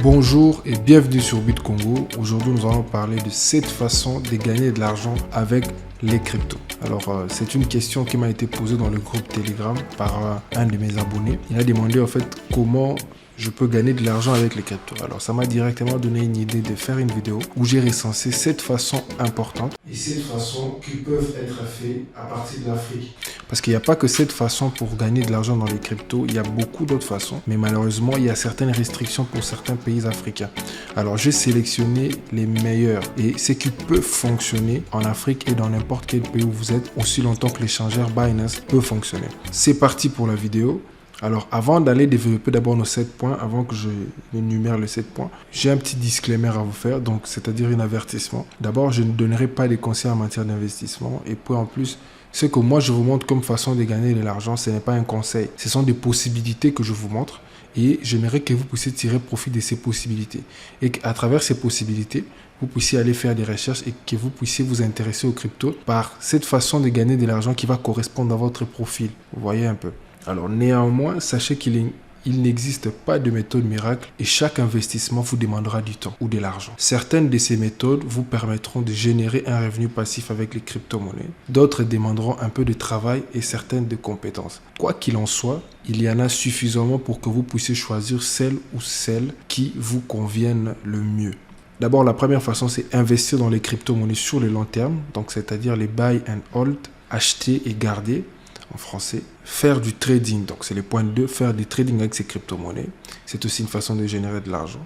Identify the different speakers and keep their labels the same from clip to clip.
Speaker 1: Bonjour et bienvenue sur BitCongo. Aujourd'hui, nous allons parler de 7 façons de gagner de l'argent avec les cryptos. Alors, c'est une question qui m'a été posée dans le groupe Telegram par un de mes abonnés. Il a demandé en fait comment je peux gagner de l'argent avec les cryptos. Alors, ça m'a directement donné une idée de faire une vidéo où j'ai recensé 7 façons importantes et 7 façons qui peuvent être faites à partir de l'Afrique. Parce qu'il n'y a pas que cette façon pour gagner de l'argent dans les cryptos, il y a beaucoup d'autres façons. Mais malheureusement, il y a certaines restrictions pour certains pays africains. Alors, j'ai sélectionné les meilleurs et ce qui peut fonctionner en Afrique et dans n'importe quel pays où vous êtes, aussi longtemps que l'échangeur Binance peut fonctionner. C'est parti pour la vidéo. Alors, avant d'aller développer d'abord nos 7 points, avant que je énumère les 7 points, j'ai un petit disclaimer à vous faire, donc c'est-à-dire un avertissement. D'abord, je ne donnerai pas des conseils en matière d'investissement et puis en plus, ce que moi je vous montre comme façon de gagner de l'argent, ce n'est pas un conseil. Ce sont des possibilités que je vous montre et j'aimerais que vous puissiez tirer profit de ces possibilités. Et qu'à travers ces possibilités, vous puissiez aller faire des recherches et que vous puissiez vous intéresser aux cryptos par cette façon de gagner de l'argent qui va correspondre à votre profil. Vous voyez un peu. Alors néanmoins, sachez qu'il n'existe pas de méthode miracle et chaque investissement vous demandera du temps ou de l'argent. Certaines de ces méthodes vous permettront de générer un revenu passif avec les crypto-monnaies. D'autres demanderont un peu de travail et certaines de compétences. Quoi qu'il en soit, il y en a suffisamment pour que vous puissiez choisir celle ou celles qui vous conviennent le mieux. D'abord, la première façon, c'est investir dans les crypto-monnaies sur le long terme, donc c'est-à-dire les buy and hold, acheter et garder. En français, faire du trading, donc c'est le point 2, faire du trading avec ces crypto-monnaies. C'est aussi une façon de générer de l'argent.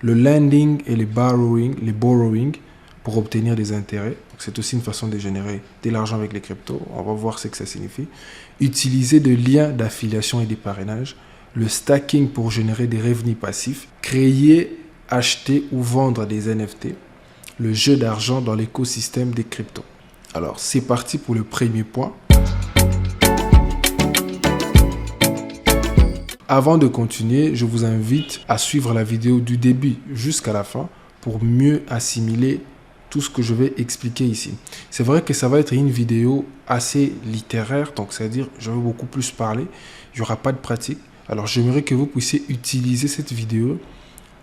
Speaker 1: Le lending et les borrowing pour obtenir des intérêts. C'est aussi une façon de générer de l'argent avec les cryptos. On va voir ce que ça signifie. Utiliser des liens d'affiliation et des parrainages. Le stacking pour générer des revenus passifs. Créer, acheter ou vendre des NFT. Le jeu d'argent dans l'écosystème des cryptos. Alors, c'est parti pour le premier point. Avant de continuer, je vous invite à suivre la vidéo du début jusqu'à la fin pour mieux assimiler tout ce que je vais expliquer ici. C'est vrai que ça va être une vidéo assez littéraire, donc c'est-à-dire je vais beaucoup plus parler, il n'y aura pas de pratique. Alors j'aimerais que vous puissiez utiliser cette vidéo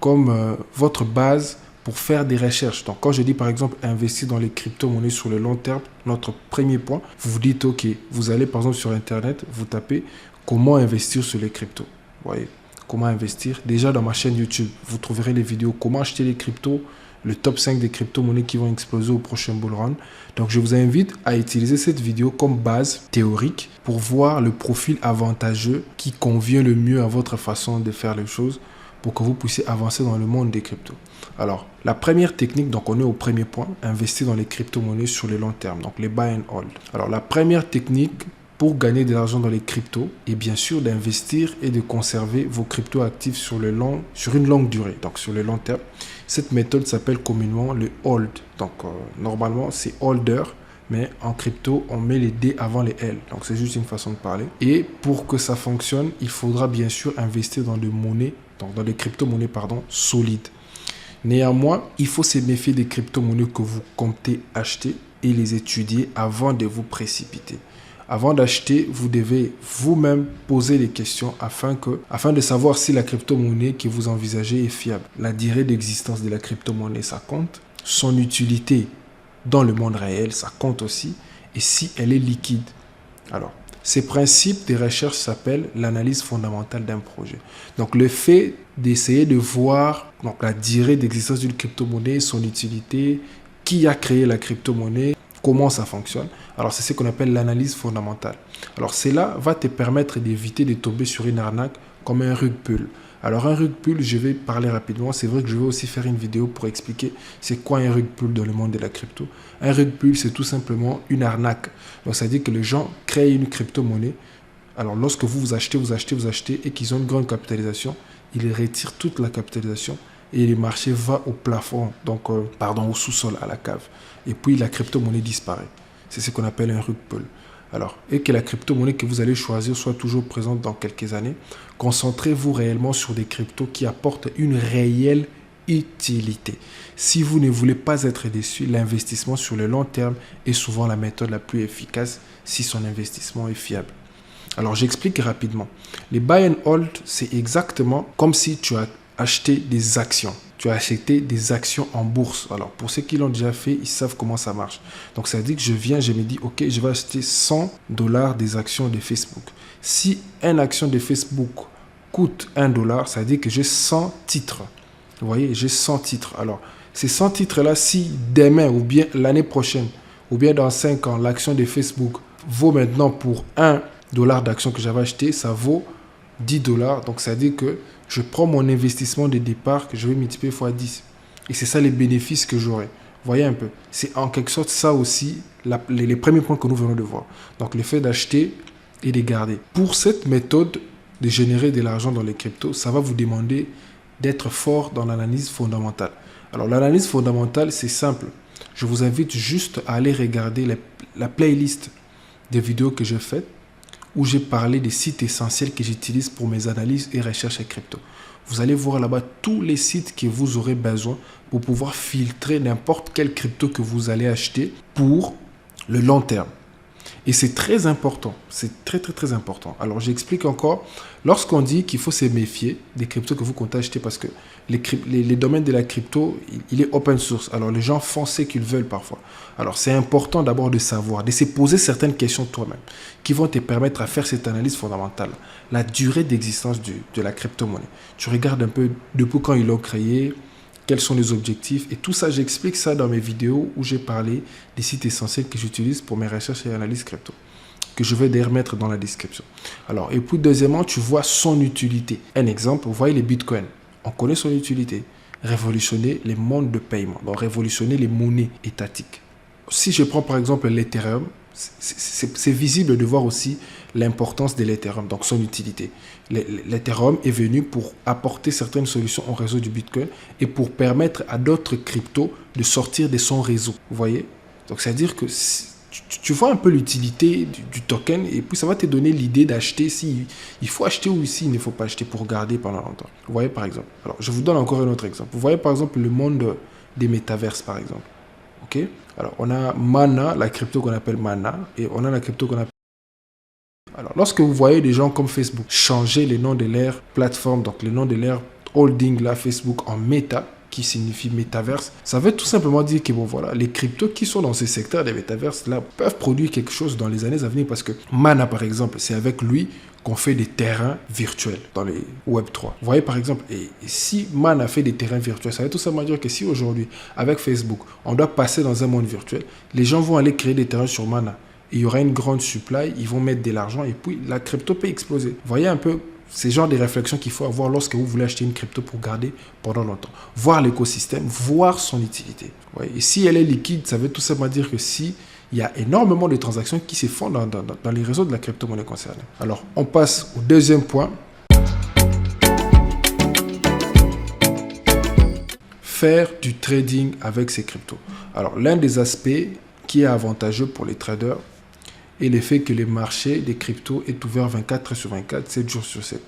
Speaker 1: comme votre base pour faire des recherches. Donc quand je dis par exemple investir dans les crypto-monnaies sur le long terme, notre premier point, vous vous dites ok, vous allez par exemple sur internet, vous tapez comment investir sur les cryptos. Vous voyez, comment investir. Déjà dans ma chaîne YouTube, vous trouverez les vidéos comment acheter les cryptos, le top 5 des crypto-monnaies qui vont exploser au prochain bull run. Donc je vous invite à utiliser cette vidéo comme base théorique pour voir le profil avantageux qui convient le mieux à votre façon de faire les choses pour que vous puissiez avancer dans le monde des cryptos. Alors, la première technique, donc on est au premier point, investir dans les crypto-monnaies sur le long terme, donc les buy and hold. Alors la première technique pour gagner de l'argent dans les cryptos et bien sûr d'investir et de conserver vos cryptos actifs sur une longue durée, donc sur le long terme. Cette méthode s'appelle communément le hold. Donc normalement c'est holder, mais en crypto on met les D avant les L. Donc c'est juste une façon de parler. Et pour que ça fonctionne, il faudra bien sûr investir dans des monnaies, donc dans des crypto-monnaies solides. Néanmoins, il faut se méfier des crypto-monnaies que vous comptez acheter et les étudier avant de vous précipiter. Avant d'acheter, vous devez vous-même poser des questions afin de savoir si la crypto-monnaie que vous envisagez est fiable. La durée d'existence de la crypto-monnaie, ça compte. Son utilité dans le monde réel, ça compte aussi. Et si elle est liquide. Alors, ces principes de recherche s'appellent l'analyse fondamentale d'un projet. Donc, le fait d'essayer de voir la durée d'existence d'une crypto-monnaie, son utilité, qui a créé la crypto-monnaie, comment ça fonctionne. Alors, c'est ce qu'on appelle l'analyse fondamentale. Alors, cela va te permettre d'éviter de tomber sur une arnaque comme un rug pull. Alors, un rug pull, je vais parler rapidement. C'est vrai que je vais aussi faire une vidéo pour expliquer c'est quoi un rug pull dans le monde de la crypto. Un rug pull, c'est tout simplement une arnaque. Donc, ça veut dire que les gens créent une crypto-monnaie. Alors, lorsque vous achetez et qu'ils ont une grande capitalisation, ils retirent toute la capitalisation et le marché va au plafond, donc au sous-sol, à la cave. Et puis la crypto-monnaie disparaît. C'est ce qu'on appelle un rug pull. Alors, et que la crypto-monnaie que vous allez choisir soit toujours présente dans quelques années, concentrez-vous réellement sur des cryptos qui apportent une réelle utilité. Si vous ne voulez pas être déçu, l'investissement sur le long terme est souvent la méthode la plus efficace si son investissement est fiable. Alors, j'explique rapidement. Les buy and hold, c'est exactement comme si tu acheté des actions. Tu as acheté des actions en bourse. Alors, pour ceux qui l'ont déjà fait, ils savent comment ça marche. Donc, ça veut dire que je me dis, OK, je vais acheter $100 des actions de Facebook. Si une action de Facebook coûte $1, ça veut dire que j'ai 100 titres. Vous voyez, j'ai 100 titres. Alors, ces 100 titres-là, si demain ou bien l'année prochaine ou bien dans 5 ans, l'action de Facebook vaut maintenant pour $1 d'action que j'avais acheté, ça vaut $10. Donc, ça veut dire que je prends mon investissement de départ que je vais multiplier fois 10. Et c'est ça les bénéfices que j'aurai. Vous voyez un peu. C'est en quelque sorte ça aussi les premiers points que nous venons de voir. Donc, le fait d'acheter et de garder. Pour cette méthode de générer de l'argent dans les cryptos, ça va vous demander d'être fort dans l'analyse fondamentale. Alors, l'analyse fondamentale, c'est simple. Je vous invite juste à aller regarder la playlist des vidéos que j'ai faites où j'ai parlé des sites essentiels que j'utilise pour mes analyses et recherches en crypto. Vous allez voir là-bas tous les sites que vous aurez besoin pour pouvoir filtrer n'importe quel crypto que vous allez acheter pour le long terme. Et c'est très important, c'est très très très important. Alors j'explique encore, lorsqu'on dit qu'il faut se méfier des cryptos que vous comptez acheter parce que les domaines de la crypto, il est open source. Alors les gens font ce qu'ils veulent parfois. Alors c'est important d'abord de savoir, de se poser certaines questions toi-même qui vont te permettre à faire cette analyse fondamentale. La durée d'existence de la crypto-monnaie. Tu regardes un peu depuis quand ils l'ont créé, quels sont les objectifs et tout ça, j'explique ça dans mes vidéos où j'ai parlé des sites essentiels que j'utilise pour mes recherches et analyses crypto, que je vais d'ailleurs mettre dans la description. Alors, et puis deuxièmement, tu vois son utilité. Un exemple, vous voyez les bitcoins. On connaît son utilité. Révolutionner les mondes de paiement, donc révolutionner les monnaies étatiques. Si je prends par exemple l'Ethereum, c'est visible de voir aussi l'importance de l'Ethereum, donc son utilité. L'Ethereum est venu pour apporter certaines solutions au réseau du Bitcoin et pour permettre à d'autres cryptos de sortir de son réseau. Vous voyez? Donc, c'est-à-dire que tu vois un peu l'utilité du token et puis ça va te donner l'idée d'acheter si il faut acheter ou s'il ne faut pas acheter pour garder pendant longtemps. Vous voyez par exemple. Alors, je vous donne encore un autre exemple. Vous voyez par exemple le monde des métaverses par exemple. Ok? Alors, on a Mana, la crypto qu'on appelle Mana, et on a la crypto qu'on appelle... Alors, lorsque vous voyez des gens comme Facebook changer les noms de leur plateforme, donc le nom de leur holding, là, Facebook, en Meta, qui signifie métaverse, ça veut tout simplement dire que bon voilà, les cryptos qui sont dans ce secteur des métaverses là peuvent produire quelque chose dans les années à venir parce que Mana par exemple, c'est avec lui qu'on fait des terrains virtuels dans les Web3. Vous voyez par exemple, et si Mana fait des terrains virtuels, ça veut tout simplement dire que si aujourd'hui avec Facebook, on doit passer dans un monde virtuel, les gens vont aller créer des terrains sur Mana. Et il y aura une grande supply, ils vont mettre de l'argent et puis la crypto peut exploser. Vous voyez un peu c'est le genre de réflexions qu'il faut avoir lorsque vous voulez acheter une crypto pour garder pendant longtemps. Voir l'écosystème, voir son utilité. Ouais. Et si elle est liquide, ça veut tout simplement dire que si il y a énormément de transactions qui se font dans les réseaux de la crypto-monnaie concernée. Alors, on passe au deuxième point. Faire du trading avec ces cryptos. Alors, l'un des aspects qui est avantageux pour les traders, et le fait que le marché des cryptos est ouvert 24 heures sur 24, 7 jours sur 7.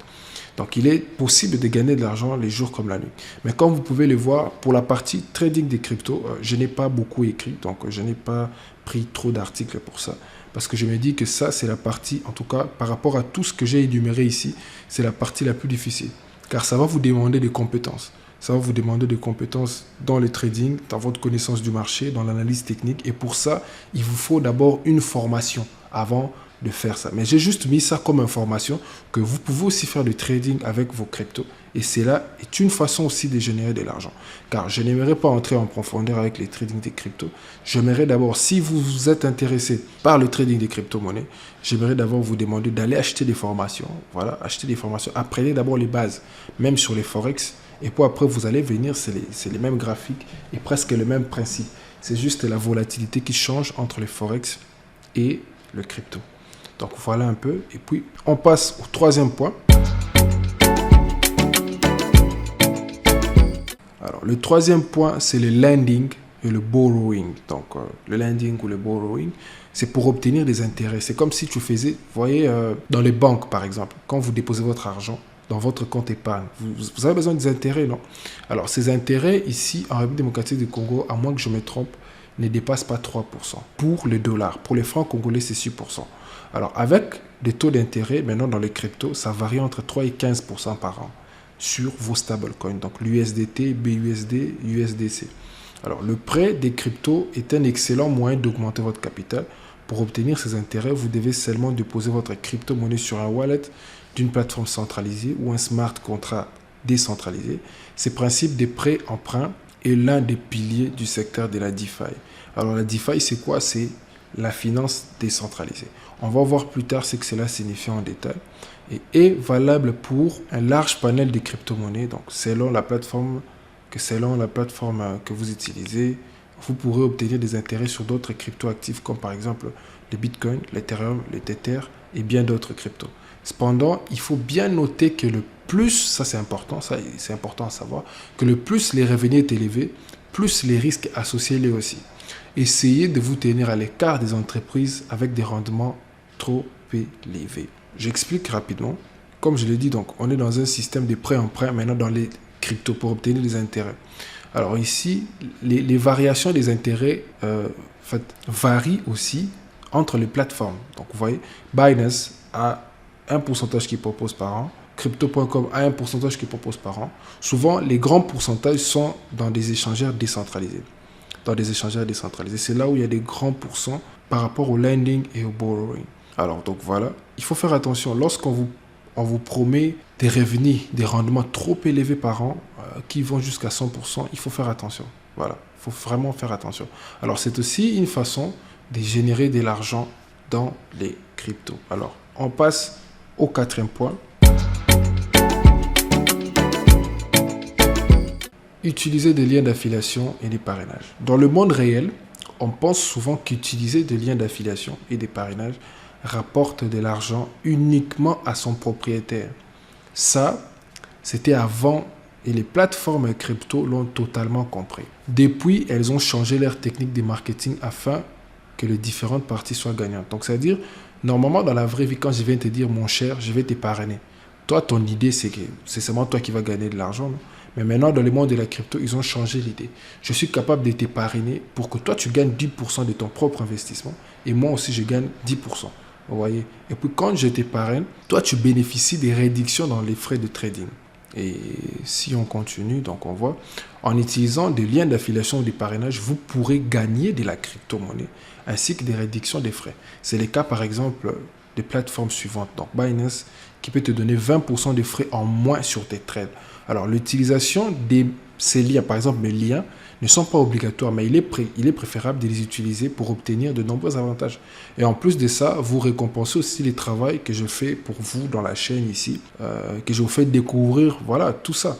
Speaker 1: Donc, il est possible de gagner de l'argent les jours comme la nuit. Mais comme vous pouvez le voir, pour la partie trading des cryptos, je n'ai pas beaucoup écrit. Donc, je n'ai pas pris trop d'articles pour ça. Parce que je me dis que ça, c'est la partie, en tout cas, par rapport à tout ce que j'ai énuméré ici, c'est la partie la plus difficile. Car ça va vous demander des compétences. Ça va vous demander des compétences dans le trading, dans votre connaissance du marché, dans l'analyse technique. Et pour ça, il vous faut d'abord une formation avant de faire ça. Mais j'ai juste mis ça comme information que vous pouvez aussi faire du trading avec vos cryptos. Et cela est une façon aussi de générer de l'argent. Car je n'aimerais pas entrer en profondeur avec les trading des cryptos. J'aimerais d'abord, si vous êtes intéressé par le trading des crypto-monnaies, j'aimerais d'abord vous demander d'aller acheter des formations. Voilà, acheter des formations. Apprenez d'abord les bases, même sur les forex. Et puis après, vous allez venir, c'est les mêmes graphiques et presque le même principe. C'est juste la volatilité qui change entre les forex et le crypto. Donc voilà un peu. Et puis, on passe au troisième point. Alors, le troisième point, c'est le lending et le borrowing. Donc, le lending ou le borrowing, c'est pour obtenir des intérêts. C'est comme si tu faisais, vous voyez, dans les banques, par exemple, quand vous déposez votre argent dans votre compte épargne, vous avez besoin des intérêts, non? Alors, ces intérêts, ici, en République démocratique du Congo, à moins que je me trompe, ne dépassent pas 3%. Pour le dollar, pour les francs congolais, c'est 6%. Alors, avec des taux d'intérêt, maintenant, dans les cryptos, ça varie entre 3 et 15% par an. sur vos stablecoins, donc l'USDT, BUSD, USDC. Alors, le prêt des cryptos est un excellent moyen d'augmenter votre capital. Pour obtenir ces intérêts, vous devez seulement déposer votre crypto-monnaie sur un wallet d'une plateforme centralisée ou un smart contract décentralisé. Ce principe des prêts-emprunts est l'un des piliers du secteur de la DeFi. Alors, la DeFi, c'est quoi? C'est la finance décentralisée. On va voir plus tard ce que cela signifie en détail et est valable pour un large panel de crypto-monnaies. Donc, selon la plateforme que vous utilisez, vous pourrez obtenir des intérêts sur d'autres crypto-actifs comme par exemple le Bitcoin, l'Ethereum, le Tether et bien d'autres cryptos. Cependant, il faut bien noter que le plus, ça c'est important à savoir, que le plus les revenus est élevé, plus les risques associés les aussi. Essayez de vous tenir à l'écart des entreprises avec des rendements trop élevés. J'explique rapidement. Comme je l'ai dit, donc, on est dans un système de prêt-emprunt maintenant dans les cryptos pour obtenir des intérêts. Alors ici, les variations des intérêts varient aussi entre les plateformes. Donc vous voyez, Binance a un pourcentage qu'il propose par an, Crypto.com a un pourcentage qu'il propose par an. Souvent, les grands pourcentages sont dans des échangeurs décentralisés. C'est là où il y a des grands pourcents par rapport au lending et au borrowing. Alors donc voilà, il faut faire attention lorsqu'on vous promet des revenus, des rendements trop élevés par an, qui vont jusqu'à 100%, il faut faire attention. Voilà, il faut vraiment faire attention. Alors, c'est aussi une façon de générer de l'argent dans les cryptos. Alors, on passe au quatrième point. Utiliser des liens d'affiliation et des parrainages. Dans le monde réel, on pense souvent qu'utiliser des liens d'affiliation et des parrainages rapporte de l'argent uniquement à son propriétaire. Ça, c'était avant et les plateformes crypto l'ont totalement compris. Depuis, elles ont changé leur technique de marketing afin que les différentes parties soient gagnantes. Donc, c'est-à-dire, normalement, dans la vraie vie, quand je viens te dire, mon cher, je vais te parrainer. Toi, ton idée, c'est que c'est seulement toi qui vas gagner de l'argent, non? Mais maintenant, dans le monde de la crypto, ils ont changé l'idée. Je suis capable de te parrainer pour que toi, tu gagnes 10% de ton propre investissement et moi aussi, je gagne 10%. Vous voyez? Et puis, quand je te parraine, toi, tu bénéficies des réductions dans les frais de trading. Et si on continue, donc on voit, en utilisant des liens d'affiliation ou des parrainages, vous pourrez gagner de la crypto-monnaie ainsi que des réductions des frais. C'est le cas, par exemple, des plateformes suivantes. Donc, Binance, qui peut te donner 20% de frais en moins sur tes trades. Alors, l'utilisation de ces liens, par exemple, mes liens, ne sont pas obligatoires, mais il est préférable de les utiliser pour obtenir de nombreux avantages. Et en plus de ça, vous récompensez aussi le travail que je fais pour vous dans la chaîne ici, que je vous fais découvrir, voilà, tout ça.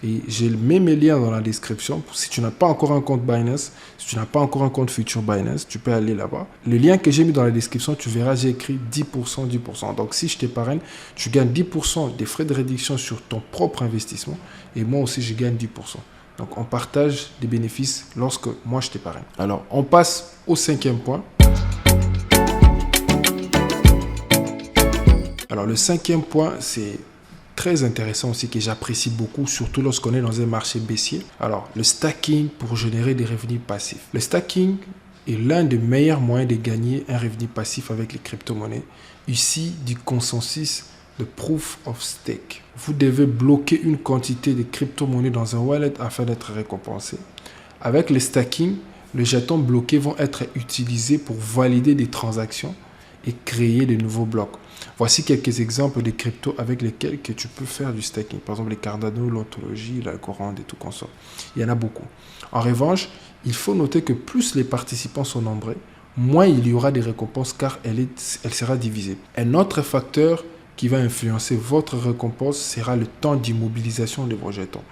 Speaker 1: Et j'ai mis mes liens dans la description. Si tu n'as pas encore un compte Binance, si tu n'as pas encore un compte Future Binance, tu peux aller là-bas. Le lien que j'ai mis dans la description, tu verras, j'ai écrit 10%, 10%. Donc, si je t'épargne, tu gagnes 10% des frais de réduction sur ton propre investissement. Et moi aussi, je gagne 10%. Donc, on partage des bénéfices lorsque moi, je t'épargne. Alors, on passe au cinquième point. Alors, le cinquième point, c'est très intéressant aussi, que j'apprécie beaucoup, surtout lorsqu'on est dans un marché baissier. Alors, le stacking pour générer des revenus passifs. Le stacking est l'un des meilleurs moyens de gagner un revenu passif avec les crypto-monnaies. Ici, du consensus de Proof of Stake. Vous devez bloquer une quantité de crypto-monnaies dans un wallet afin d'être récompensé. Avec le stacking, les jetons bloqués vont être utilisés pour valider des transactions et créer de nouveaux blocs. Voici quelques exemples de cryptos avec lesquels que tu peux faire du staking. Par exemple, les Cardano, l'Ontology, l'Algorand et tout comme ça. Il y en a beaucoup. En revanche, il faut noter que plus les participants sont nombreux, moins il y aura des récompenses car elle sera divisée. Un autre facteur qui va influencer votre récompense sera le temps d'immobilisation de vos jetons.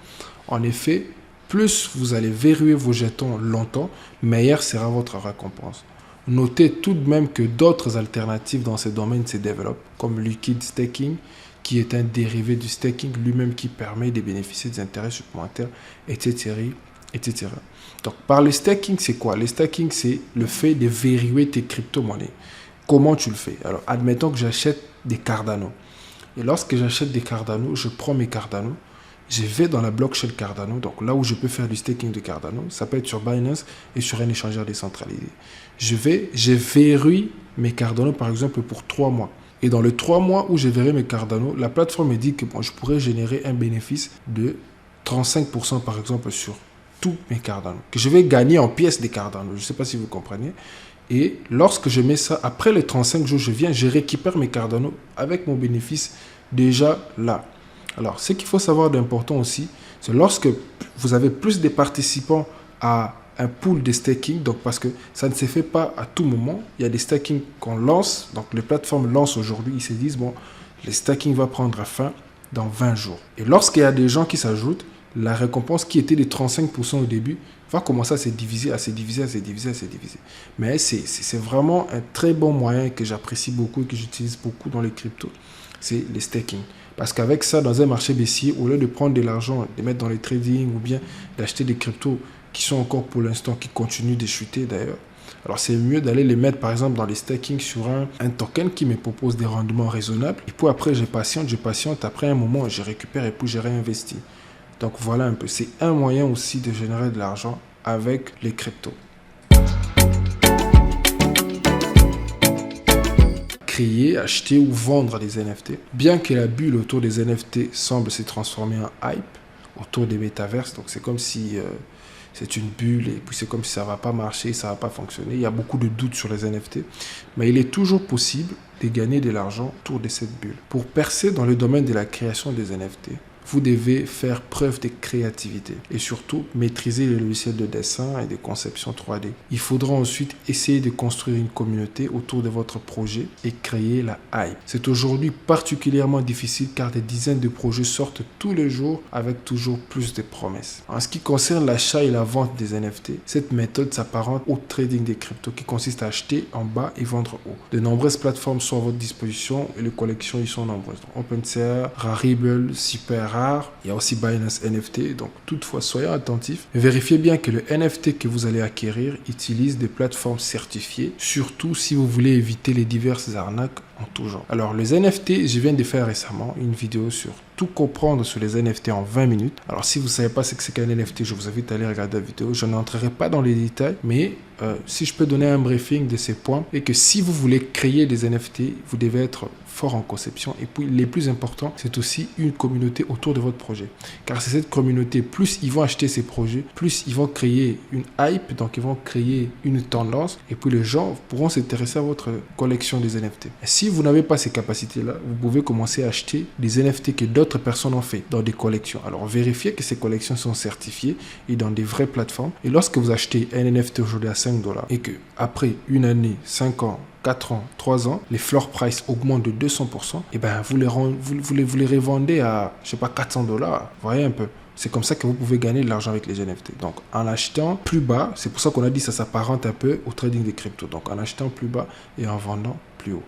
Speaker 1: En effet, plus vous allez verrouiller vos jetons longtemps, meilleure sera votre récompense. Notez tout de même que d'autres alternatives dans ce domaine se développent, comme Liquid Staking, qui est un dérivé du staking lui-même qui permet de bénéficier des intérêts supplémentaires, etc. etc. Donc, par le staking, c'est quoi? Le staking, c'est le fait de verrouiller tes crypto-monnaies. Comment tu le fais? Alors, admettons que j'achète des Cardano. Et lorsque j'achète des Cardano, je prends mes Cardano, je vais dans la blockchain Cardano, donc là où je peux faire du staking de Cardano, ça peut être sur Binance et sur un échangeur décentralisé. Je verrouille mes Cardano par exemple pour 3 mois. Et dans les 3 mois où je verrai mes Cardano, la plateforme me dit que bon, je pourrais générer un bénéfice de 35% par exemple sur tous mes Cardano. Que je vais gagner en pièces des Cardano. Je ne sais pas si vous comprenez. Et lorsque je mets ça, après les 35 jours, je récupère mes Cardano avec mon bénéfice déjà là. Alors, ce qu'il faut savoir d'important aussi, c'est lorsque vous avez plus de participants à un pool de staking, donc parce que ça ne se fait pas à tout moment. Il y a des staking qu'on lance, donc les plateformes lancent aujourd'hui, ils se disent, bon, le staking va prendre fin dans 20 jours. Et lorsqu'il y a des gens qui s'ajoutent, la récompense qui était de 35% au début va commencer à se diviser, à se diviser, à se diviser, à se diviser. Mais c'est vraiment un très bon moyen que j'apprécie beaucoup et que j'utilise beaucoup dans les cryptos, c'est le staking. Parce qu'avec ça, dans un marché baissier, au lieu de prendre de l'argent, de mettre dans les trading ou bien d'acheter des cryptos qui sont encore pour l'instant, qui continuent de chuter d'ailleurs, alors c'est mieux d'aller les mettre par exemple dans les staking sur un token qui me propose des rendements raisonnables. Et puis après, je patiente, après un moment, je récupère et puis je réinvestis. Donc voilà un peu, c'est un moyen aussi de générer de l'argent avec les cryptos. Créer, acheter ou vendre des NFT. Bien que la bulle autour des NFT semble se transformer en hype autour des métaverses, donc c'est comme si c'est une bulle et puis c'est comme si ça ne va pas marcher, ça ne va pas fonctionner. Il y a beaucoup de doutes sur les NFT, mais il est toujours possible de gagner de l'argent autour de cette bulle. Pour percer dans le domaine de la création des NFT, vous devez faire preuve de créativité et surtout maîtriser les logiciels de dessin et de conception 3D. Il faudra ensuite essayer de construire une communauté autour de votre projet et créer la hype. C'est aujourd'hui particulièrement difficile car des dizaines de projets sortent tous les jours avec toujours plus de promesses. En ce qui concerne l'achat et la vente des NFT, cette méthode s'apparente au trading des cryptos qui consiste à acheter en bas et vendre haut. De nombreuses plateformes sont à votre disposition et les collections y sont nombreuses. OpenSea, Rarible, Super Rare, il y a aussi Binance NFT, donc toutefois soyez attentifs. Vérifiez bien que le NFT que vous allez acquérir utilise des plateformes certifiées, surtout si vous voulez éviter les diverses arnaques en tout genre. Alors les NFT, je viens de faire récemment une vidéo sur tout comprendre sur les NFT en 20 minutes. Alors si vous ne savez pas ce que c'est qu'un NFT, je vous invite à aller regarder la vidéo. Je n'entrerai pas dans les détails, mais si je peux donner un briefing de ces points, et que si vous voulez créer des NFT, vous devez être fort en conception. Et puis, les plus importants, c'est aussi une communauté autour de votre projet. Car c'est cette communauté, plus ils vont acheter ces projets, plus ils vont créer une hype, donc ils vont créer une tendance, et puis les gens pourront s'intéresser à votre collection des NFT. Et si vous n'avez pas ces capacités-là, vous pouvez commencer à acheter des NFT que d'autres personnes ont fait dans des collections. Alors, vérifiez que ces collections sont certifiées et dans des vraies plateformes. Et lorsque vous achetez un NFT aujourd'hui à $5 et que après une année, 5 ans, 4 ans, 3 ans, les floor price augmentent de 200%, et ben vous les revendez à, je sais pas, $400. Vous voyez un peu. C'est comme ça que vous pouvez gagner de l'argent avec les NFT. Donc, en achetant plus bas, c'est pour ça qu'on a dit que ça s'apparente un peu au trading des cryptos. Donc, en achetant plus bas et en vendant plus haut.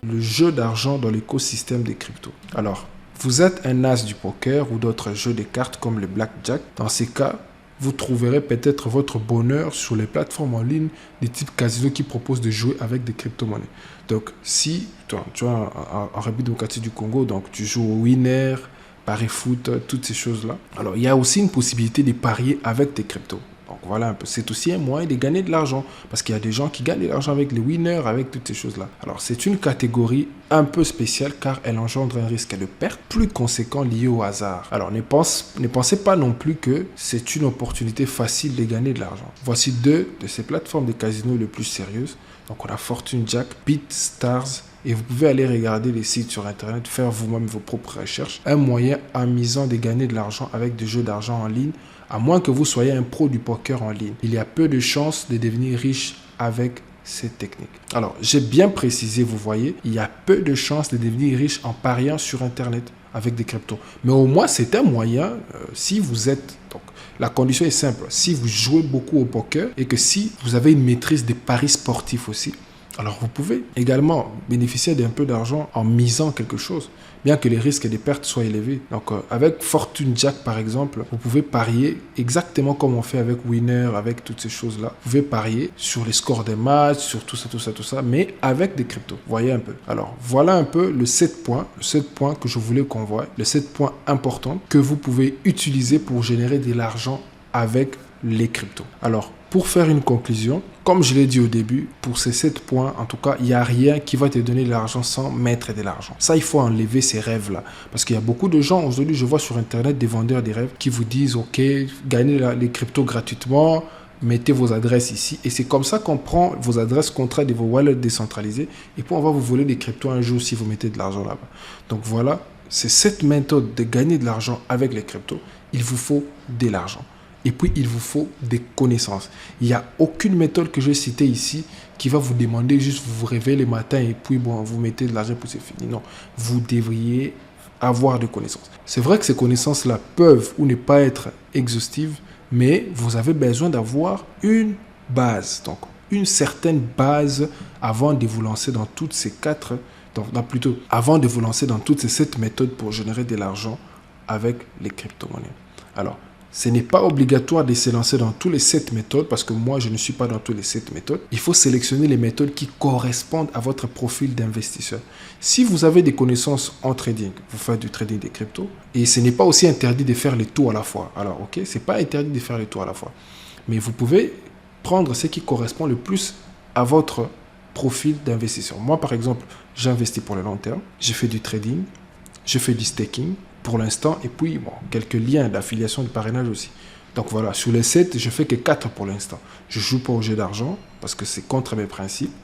Speaker 1: Le jeu d'argent dans l'écosystème des cryptos. Alors, vous êtes un as du poker ou d'autres jeux de cartes comme le blackjack. Dans ces cas, vous trouverez peut-être votre bonheur sur les plateformes en ligne des types casino qui proposent de jouer avec des crypto-monnaies. Donc, si tu vois en République démocratique du Congo, donc tu joues au winner, pari foot, toutes ces choses-là. Alors, il y a aussi une possibilité de parier avec tes cryptos. Donc voilà un peu, c'est aussi un moyen de gagner de l'argent parce qu'il y a des gens qui gagnent de l'argent avec les winners, avec toutes ces choses-là. Alors c'est une catégorie un peu spéciale car elle engendre un risque de perte plus conséquent lié au hasard. Alors ne pensez pas non plus que c'est une opportunité facile de gagner de l'argent. Voici deux de ces plateformes de casino les plus sérieuses. Donc on a Fortune Jack, BitStars. Et vous pouvez aller regarder les sites sur Internet, faire vous-même vos propres recherches. Un moyen amusant de gagner de l'argent avec des jeux d'argent en ligne, à moins que vous soyez un pro du poker en ligne. Il y a peu de chances de devenir riche avec cette technique. Alors, j'ai bien précisé, vous voyez, il y a peu de chances de devenir riche en pariant sur Internet avec des cryptos. Mais au moins, c'est un moyen, si vous êtes... Donc, la condition est simple. Si vous jouez beaucoup au poker et que si vous avez une maîtrise des paris sportifs aussi, alors vous pouvez également bénéficier d'un peu d'argent en misant quelque chose, bien que les risques de pertes soient élevés. Donc avec Fortune Jack par exemple, vous pouvez parier exactement comme on fait avec Winner, avec toutes ces choses-là. Vous pouvez parier sur les scores des matchs, sur tout ça, mais avec des cryptos. Voyez un peu. Alors voilà un peu le 7 points que je voulais qu'on voie, les 7 points importants que vous pouvez utiliser pour générer de l'argent avec les cryptos. Alors pour faire une conclusion, Comme je l'ai dit au début, pour ces 7 points, en tout cas, il n'y a rien qui va te donner de l'argent sans mettre de l'argent. Ça, il faut enlever ces rêves-là. Parce qu'il y a beaucoup de gens, aujourd'hui, je vois sur Internet des vendeurs des rêves qui vous disent, OK, gagnez les cryptos gratuitement, mettez vos adresses ici. Et c'est comme ça qu'on prend vos adresses contrats de vos wallets décentralisés. Et puis, on va vous voler des cryptos un jour si vous mettez de l'argent là-bas. Donc voilà, c'est cette méthode de gagner de l'argent avec les cryptos. Il vous faut de l'argent. Et puis, il vous faut des connaissances. Il n'y a aucune méthode que je vais citer ici qui va vous demander juste vous réveiller le matin et puis bon, vous mettez de l'argent pour c'est fini. Non, vous devriez avoir des connaissances. C'est vrai que ces connaissances-là peuvent ou ne pas être exhaustives, mais vous avez besoin d'avoir une base. Donc, une certaine base avant de vous lancer dans toutes ces avant de vous lancer dans toutes ces 7 méthodes pour générer de l'argent avec les crypto-monnaies. Alors, ce n'est pas obligatoire de se lancer dans toutes les 7 méthodes parce que moi, je ne suis pas dans toutes les 7 méthodes. Il faut sélectionner les méthodes qui correspondent à votre profil d'investisseur. Si vous avez des connaissances en trading, vous faites du trading des cryptos et ce n'est pas aussi interdit de faire les tout à la fois. Alors, ok, ce n'est pas interdit de faire les tout à la fois. Mais vous pouvez prendre ce qui correspond le plus à votre profil d'investisseur. Moi, par exemple, j'investis pour le long terme. Je fais du trading, je fais du staking pour l'instant, et puis bon, quelques liens d'affiliation, de parrainage aussi. Donc voilà, sur les 7, je fais que 4 pour l'instant. Je ne joue pas au jeu d'argent parce que c'est contre mes principes.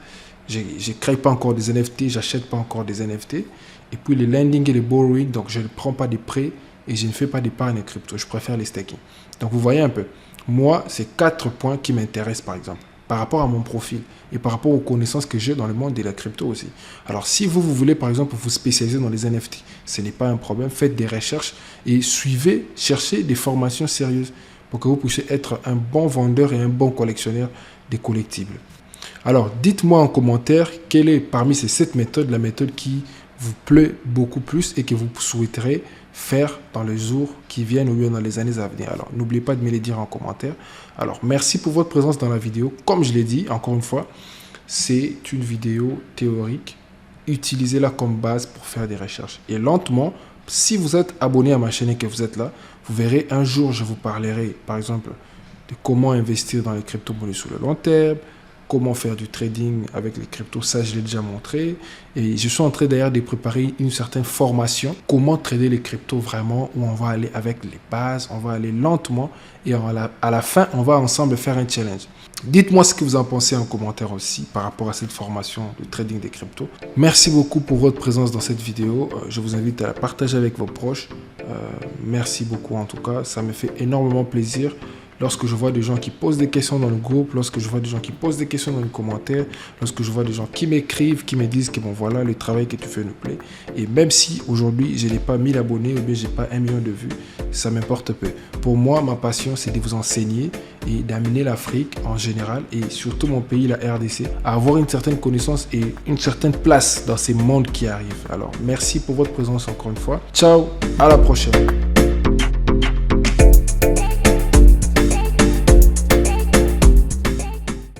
Speaker 1: Je ne crée pas encore des NFT, j'achète pas encore des NFT. Et puis les lending et les borrowing, donc je ne prends pas des prêts et je ne fais pas d'épargne crypto. Je préfère les staking. Donc vous voyez un peu, moi, c'est 4 points qui m'intéressent par exemple, par rapport à mon profil et par rapport aux connaissances que j'ai dans le monde de la crypto aussi. Alors, si vous voulez, par exemple, vous spécialiser dans les NFT, ce n'est pas un problème. Faites des recherches et cherchez des formations sérieuses pour que vous puissiez être un bon vendeur et un bon collectionneur des collectibles. Alors, dites-moi en commentaire quelle est parmi ces 7 méthodes la méthode qui vous plaît beaucoup plus et que vous souhaiterez faire dans les jours qui viennent ou bien dans les années à venir. Alors, n'oubliez pas de me les dire en commentaire. Alors, merci pour votre présence dans la vidéo. Comme je l'ai dit, encore une fois, c'est une vidéo théorique. Utilisez-la comme base pour faire des recherches. Et lentement, si vous êtes abonné à ma chaîne et que vous êtes là, vous verrez un jour, je vous parlerai, par exemple, de comment investir dans les crypto-monnaies sur le long terme, comment faire du trading avec les cryptos, ça je l'ai déjà montré. Et je suis en train d'ailleurs de préparer une certaine formation, comment trader les cryptos vraiment, où on va aller avec les bases, on va aller lentement et à la fin, on va ensemble faire un challenge. Dites-moi ce que vous en pensez en commentaire aussi par rapport à cette formation de trading des cryptos. Merci beaucoup pour votre présence dans cette vidéo. Je vous invite à la partager avec vos proches. Merci beaucoup en tout cas, ça me fait énormément plaisir. Lorsque je vois des gens qui posent des questions dans le groupe, lorsque je vois des gens qui posent des questions dans les commentaires, lorsque je vois des gens qui m'écrivent, qui me disent que bon voilà, le travail que tu fais nous plaît. Et même si aujourd'hui je n'ai pas 1000 abonnés ou bien je n'ai pas 1 million de vues, ça m'importe peu. Pour moi, ma passion c'est de vous enseigner et d'amener l'Afrique en général et surtout mon pays, la RDC, à avoir une certaine connaissance et une certaine place dans ces mondes qui arrivent. Alors merci pour votre présence encore une fois. Ciao, à la prochaine.